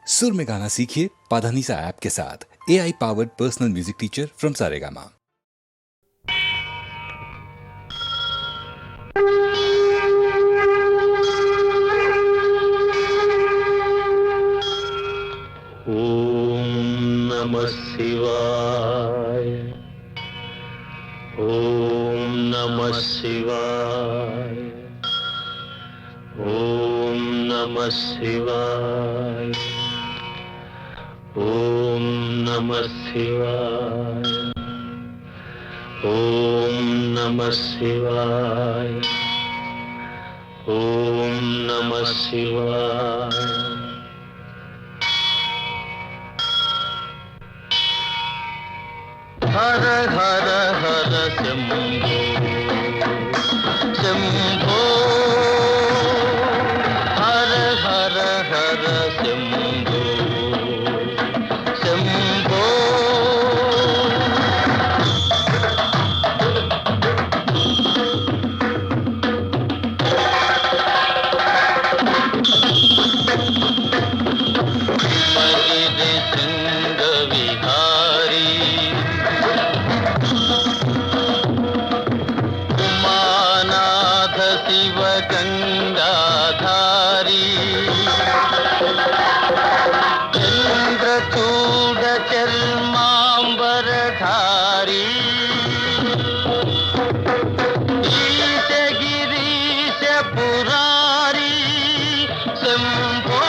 सुर में गाना सीखिए पाधानीसा ऐप के साथ। AI powered personal music teacher from Saregama. ओम नमः शिवाय। ओम नमः शिवाय। ओम नमः शिवाय। ओम नमः शिवाय। ओम नमः शिवाय। ओम नमः शिवाय। हर हर हर शंभो शंभो। हर हर हर शंभो शंभो। मगिरि शृंग विहारी उमानाथ शिव गंगाधारी चंद्रचूड चर्मांबरधारी ईश गिरीश पुरारी शंभो।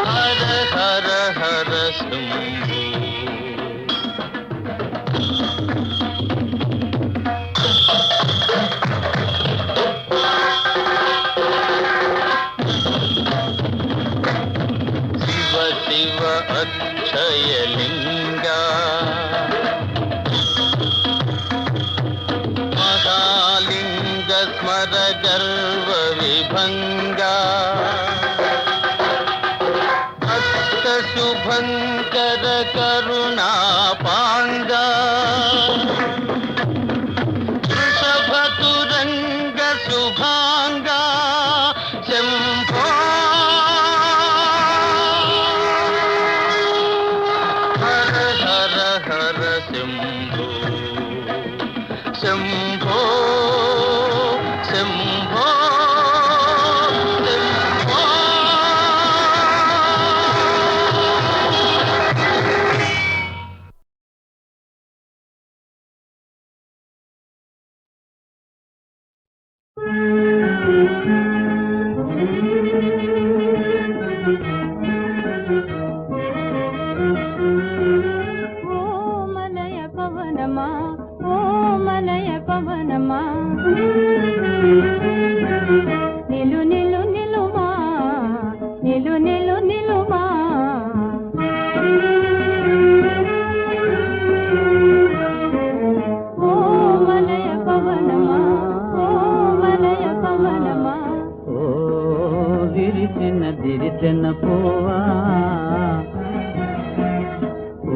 हर हर हर शंभो। शिव शिव अक्षयलिंगा महालिंग स्मर गर्व विभंगा भक्त शुभंकर करुणा पांगा वृषभ तुरंग शुभांगा शंभो। हर हर हर शंभो शंभो शंभो शंभो। ఓ మలయ పవనమా ఓ మలయ పవనమా నిలు నిలు నిలుమా నిలు నిలు నిలుమా ఓ మలయ పవనమా ఓ మలయ పవనమా ఓ విరిసిన దిరిసిన పోవా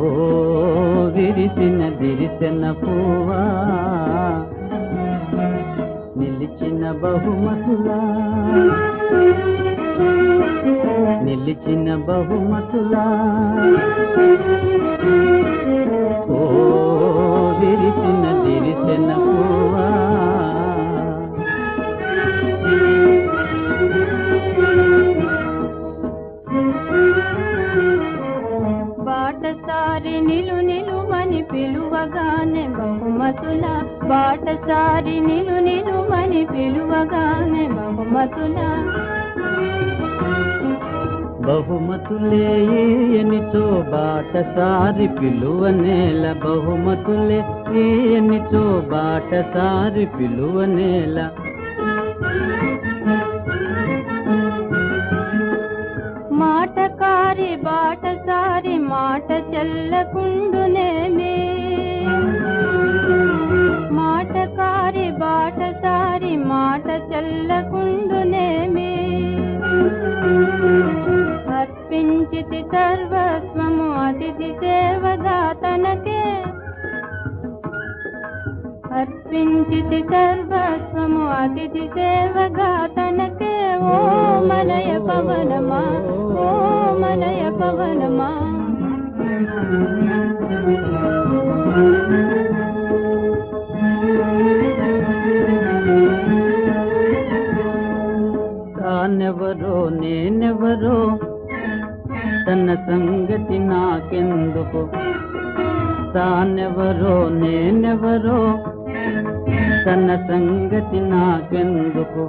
ఓ విరిసిన దిరిసిన పోవా నిలిచిన బహుమతులా నిలిచిన బహుమతులా ఓ విరిసిన దిరిసిన పోవా బాటసారి నిలు నిలుమని పిలువగానే బహుమతుల బాటసారి నిలు నిలుమని పిలువగానే బహుమతుల బహుమతులే ఎనిచో బాటసారి పిలువనేల బహుమతులే ఎనిచో బాటసారి పిలువనేల మాటకారి బాటసారి మాట చెల్లకుండునేమే మాటకారి బాటసారి మాట చెల్లకుండునేమే అర్పించితి సర్వస్వము అతిథి సేవదాతనకే అర్పించితి సర్వస్వము అతిథి సేవగాతనకే యవ్వనమా తానెవరో నేనెవరో తన సంగతి నాకెందుకు తానెవరో నేనెవరో తన సంగతి నాకెందుకు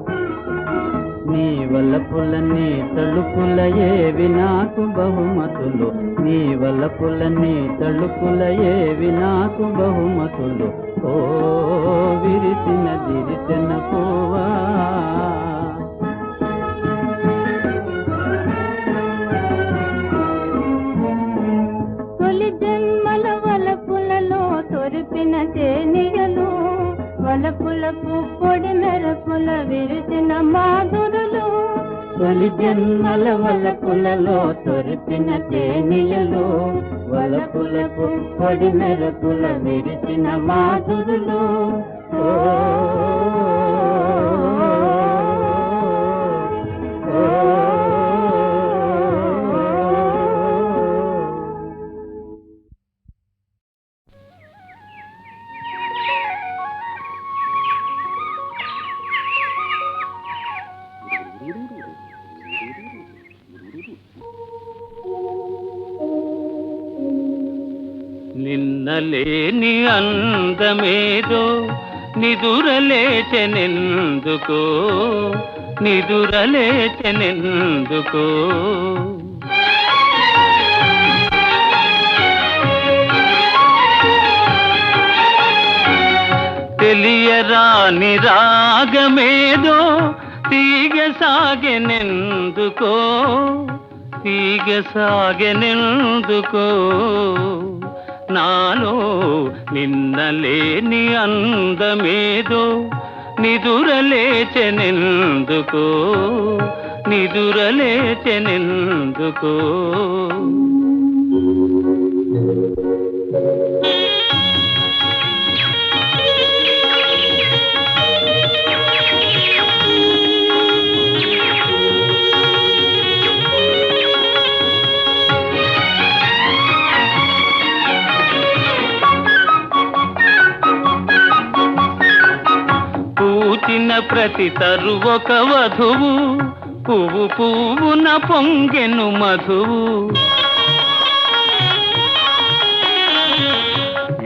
నీ వలపుల నీ తలుపుల ఏవి నాకు బహుమతులు నీ వలపుల నీ తలుపుల ఏవి నాకు బహుమతులు ఓ విరిసిన దిరిసిన పువ్వా తొలి జన్మల వలపులలో తొరిపిన తేనియలు వలపులకు పొడి మెరపుల విరిసిన మాధురులు తొలి జన్మల వలపులలో తొరిపిన తేనియలు వలపులకు పొడి మెరపుల విరిసిన మాధురులు ఓ నిన్నలేని అందమేదో నిదురలేచెనెందుకో నిదురలేచెనెందుకో తెలియరాని రాగమేదో తీగ సాగెనెందుకో తీగ సాగెనెందుకో నాలో నిన్నలేని అందమేదో నిదురలేచెనెందుకో నిదురలేచెనెందుకో పూచిన ప్రతి తరువొక వధువు పువ్వు పువ్వున పొంగెను మధువు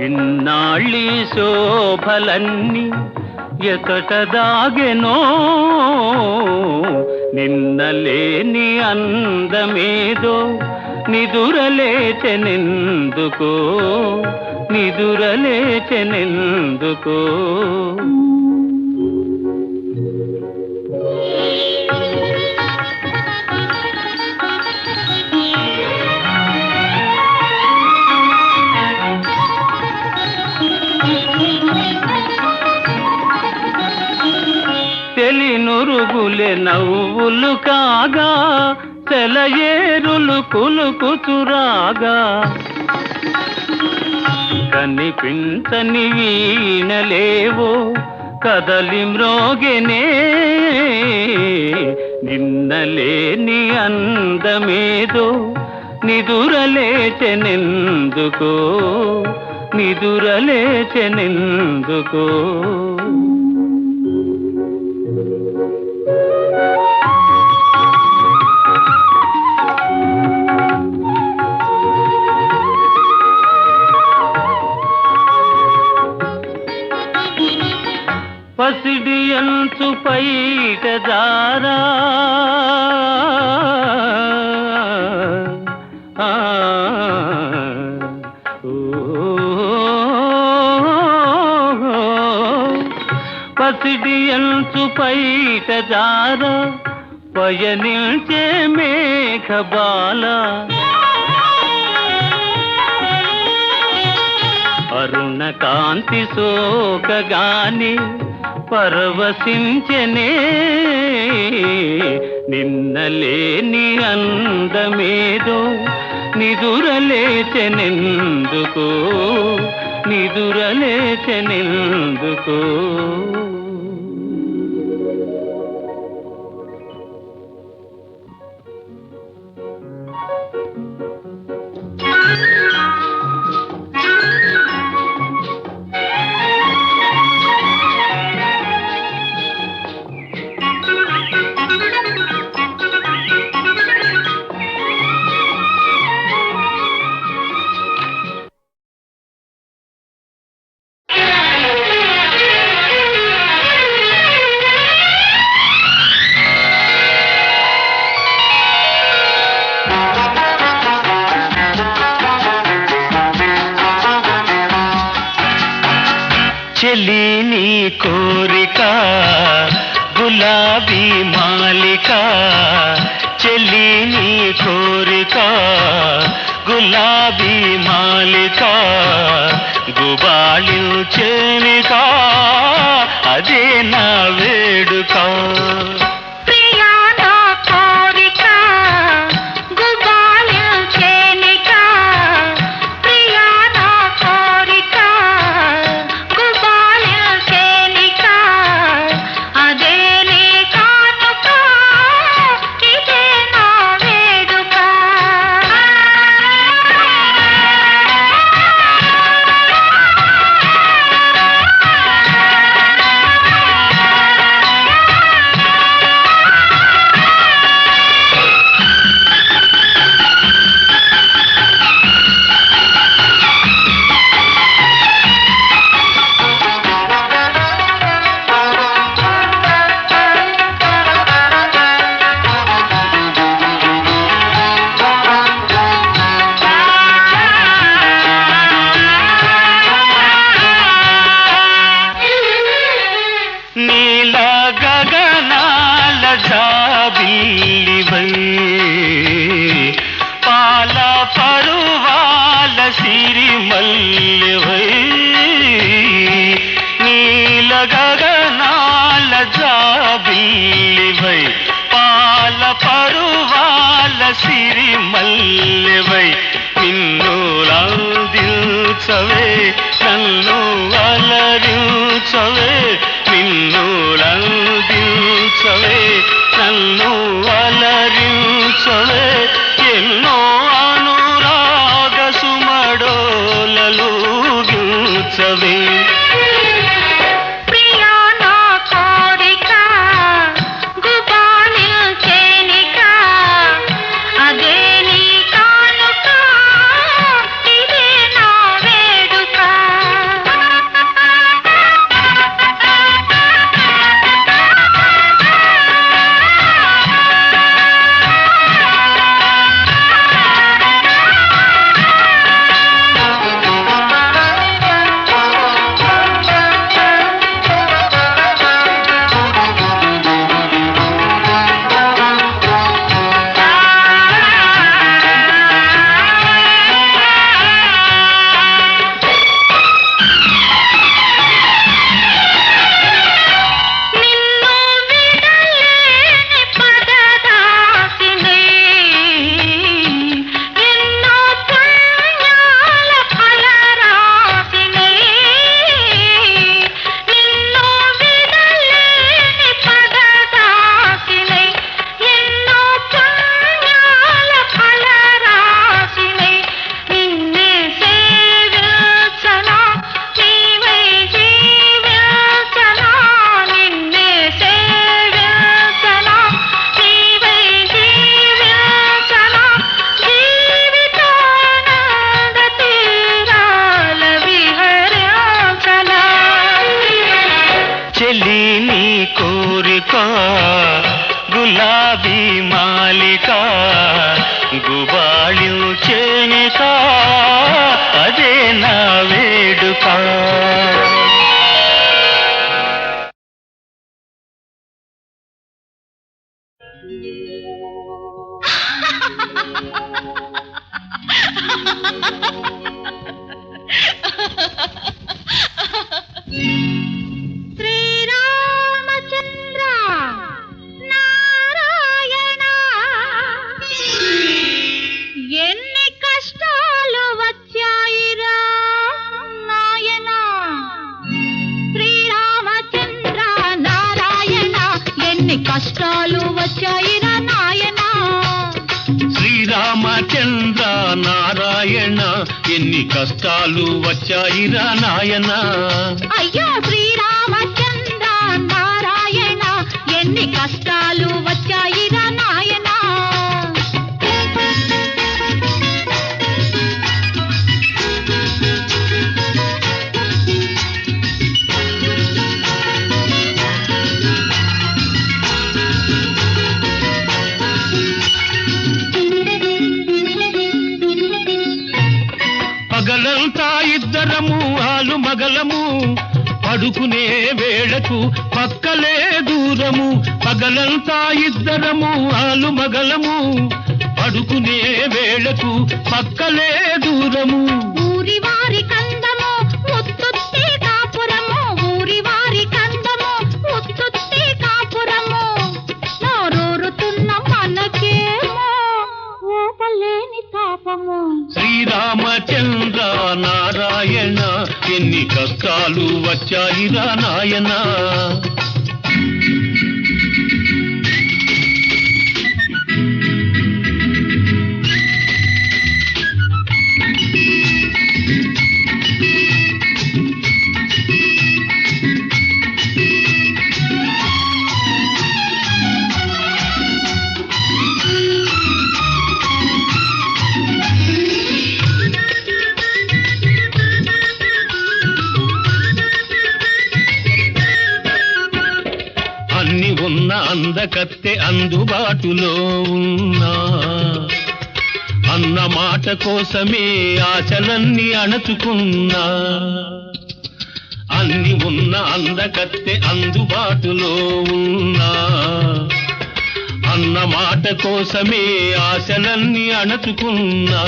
ఇన్నాళ్ళీ శోభలన్నీ ఎతట దాగెనో నిన్నలేని అందమేదో నిదురలేచెనెందుకో నిదురలేచెనెందుకో తెలినురుగులే నవ్వులు కాగా సెలయేరులు కులుకుతురాగా కనిపించని వీణలేవో కదలి మ్రోగెనే నిన్నలేని అందమేదో నిదురలేచెనెందుకో నిదురలేచెనెందుకో పసిడి అంచు పైట దారా పసిడి అంచు పైట దారా పయనించే మేఘబాల అరుణ కాంతి సోకగాని పరవశించెనే నిన్నలేని అందమేదో నిదురలేచెనెందుకో నిదురలేచెనెందుకో చెలి నీ కోరిక గులాబీ మాలిక చెలి నీ కోరిక గులాబీ మాలిక గుబాళించేనిక అదే నా వేడుక జాబిల్లివై పాల పరువాల సిరిమల్లివై నీల గగనాల జాబిల్లివై పాల పరువాల సిరిమల్లివై నిన్నులందించవే నన్ను అలరించవే నిన్నులందించవే నన్ను అలరించవే ఎన్నో అనురాగ సుమడోలలు గించవే గులాబీ మాలిక గుబాళించేనిక అదే నా వేడుక కష్టాలు వచ్చాయిరా నాయన శ్రీరామచంద్ర నారాయణ ఎన్ని కష్టాలు వచ్చాయిరా నాయన అయ్యో శ్రీరామచంద్ర నారాయణ ఎన్ని కష్టాలు వచ్చాయిరా నాయన పగలంతా ఇద్దరము ఆలు మగలము పడుకునే వేళకు పక్కలే దూరము పగలంతా ఇద్దరము ఆలు మగలము పడుకునే వేళకు పక్కలే దూరము ఊరి వారి కందము ముత్తుత్తి కాపురము ఊరి వారి కందము ముత్తుత్తి కాపురము నోరూరుతున్న మనకేమో ఓపలేని తాపము శ్రీరామచంద్ర నారాయణ ఎన్ని కష్టాలు వచ్చాయిరా నాయనా అన్ని ఉన్న అందకత్తె అందుబాటులో ఉన్నా అన్న మాట కోసమే ఆశలన్నీ అణచుకున్నా అన్ని ఉన్న అందకత్తె అందుబాటులో ఉన్నా అన్న మాట కోసమే ఆశలన్నీ అణచుకున్నా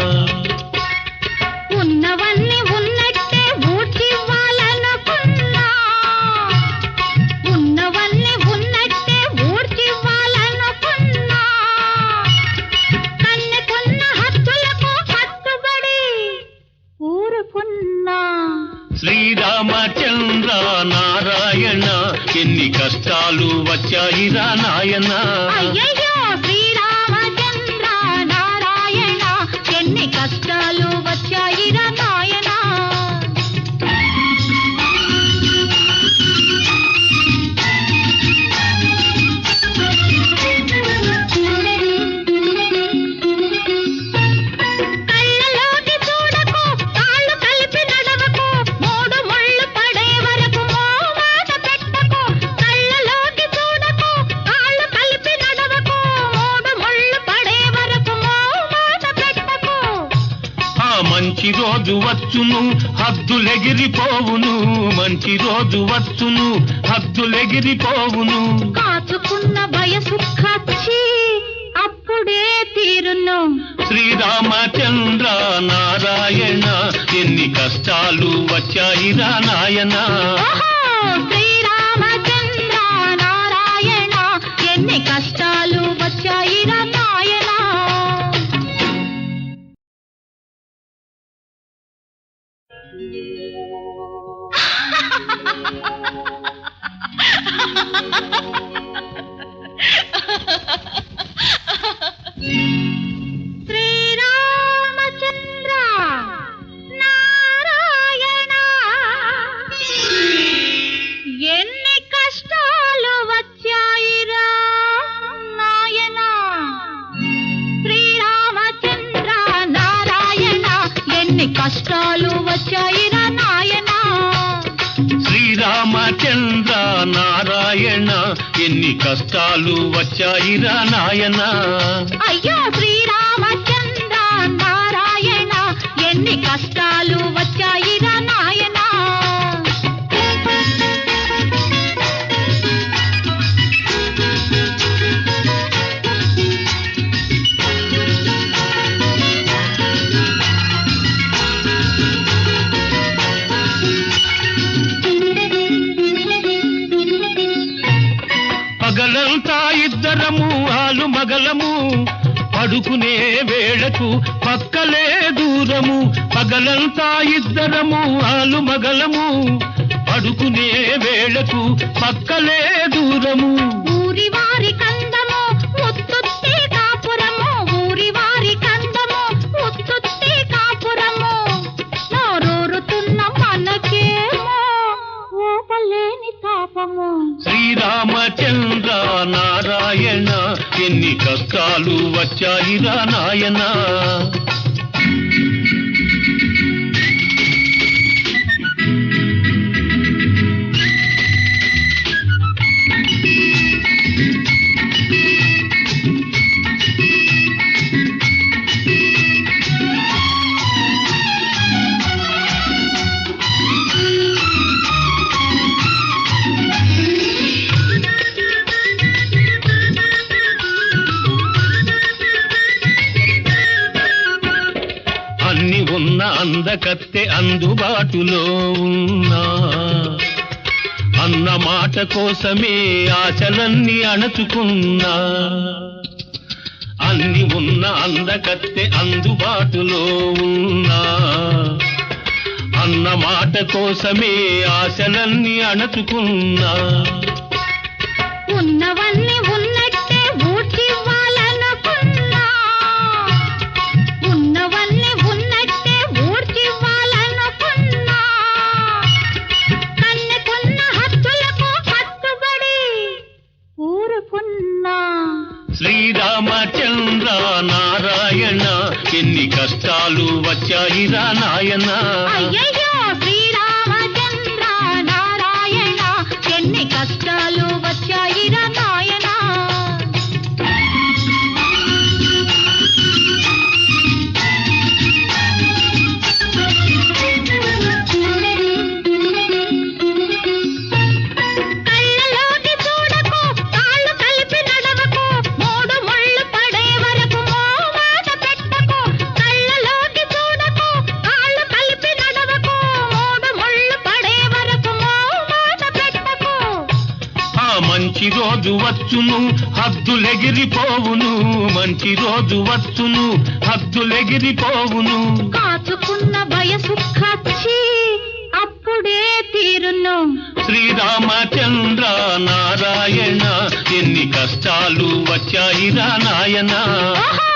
ఉన్నవన్నీ ఉన్నట్టే ఊడ్చివ్వాలనుకున్నా ఉన్నవన్నీ ఉన్నట్టే ఊడ్చివ్వాలనుకున్నా కన్నెకున్న హద్దులకు కట్టుబడి ఊరుకున్నా శ్రీరామచంద్ర నారాయణ ఎన్ని కష్టాలు వచ్చాయిరా నాయన అయ్యయ్యో శ్రీరామచంద్ర నారాయణ ఎన్ని కష్టాలు వచ్చాయిరా నాయనా కళ్ళలోకి చూడకు కాళ్ళు కలిపి నడవకు మూడు ముళ్ళు పడే వరకు మోమాట పెట్టకు కళ్ళలోకి చూడకు కాళ్ళు కలిపి నడవకు మూడు ముళ్ళు పడే వరకు మోమాట పెట్టకు ఆ మంచి రోజు వచ్చును హద్దులెగిరిపోవును మంచి రోజు వచ్చును హద్దులెగిరిపోవును కాచుకున్న వయసు ఖర్చి అప్పుడే తీరును శ్రీరామచంద్ర నారాయణ ఎన్ని కష్టాలు వచ్చాయిరా నాయన ఓహో శ్రీరామచంద్ర నారాయణ ఎన్ని కష్టాలు వచ్చాయిరా నాయనా శ్రీరామచంద్ర నారాయణ ఎన్ని కష్టాలు వచ్చాయిరా నాయనా శ్రీరామచంద్ర నారాయణ ఎన్ని కష్టాలు వచ్చాయిరా నాయనా శ్రీరామచంద్ర నారాయణ ఎన్ని కష్టాలు వచ్చాయిరా నాయన అయ్యో శ్రీరామచంద్ర నారాయణ ఎన్ని కష్టాలు వచ్చాయిరా నాయనా పగలంతా ఇద్దరము ఆలు మగలము పడుకునే వేళకు పక్కలే దూరము పగలంతా ఇద్దరము ఆలు మగలము పడుకునే వేళకు పక్కలే దూరము ఊరి వారి కందము ముత్తుత్తి కాపురము ఊరి వారి కందము ముత్తుత్తి కాపురము నోరూరుతున్న మనకేమో ఓపలేని తాపము శ్రీరామచంద్ర నారాయణ ఎన్ని కష్టాలు వచ్చాయిరా నాయన అందకత్తె అందుబాటులో ఉన్నా అన్న మాట కోసమే ఆశలన్నీ అణచుకున్నా అన్ని ఉన్న అందకత్తె అందుబాటులో ఉన్నా అన్న మాట కోసమే ఆశలన్నీ అణచుకున్నా ఉన్నవన్నీ ఉన్నట్టే ఊడ్చివ్వాలనుకున్నా ఉన్నవన్నీ ఉన్నట్టే ఊడ్చివ్వాలనుకున్నా కన్నెకున్న హద్దులకు కట్టుబడి ఊరుకున్నా శ్రీరామచంద్ర నారాయణ ఎన్ని కష్టాలు వచ్చాయిరా నాయన అయ్యయ్యో శ్రీరామచంద్ర నారాయణ ఎన్ని కష్టాలు వచ్చాయిరా నాయనా కళ్ళలోకి చూడకు కాళ్ళు కలిపి నడవకు మూడు ముళ్ళు పడే వరకు మోమాట పెట్టకు కళ్ళలోకి చూడకు కాళ్ళు కలిపి నడవకు మూడు ముళ్ళు పడే వరకు మోమాట పెట్టకు ఆ మంచి రోజు వచ్చును హద్దులెగిరిపోవును మంచి రోజు వచ్చును హద్దులెగిరిపోవును కాచుకున్న వయసు ఖర్చి అప్పుడే తీరును శ్రీరామచంద్ర నారాయణ ఎన్ని కష్టాలు వచ్చాయిరా నాయన ఓహో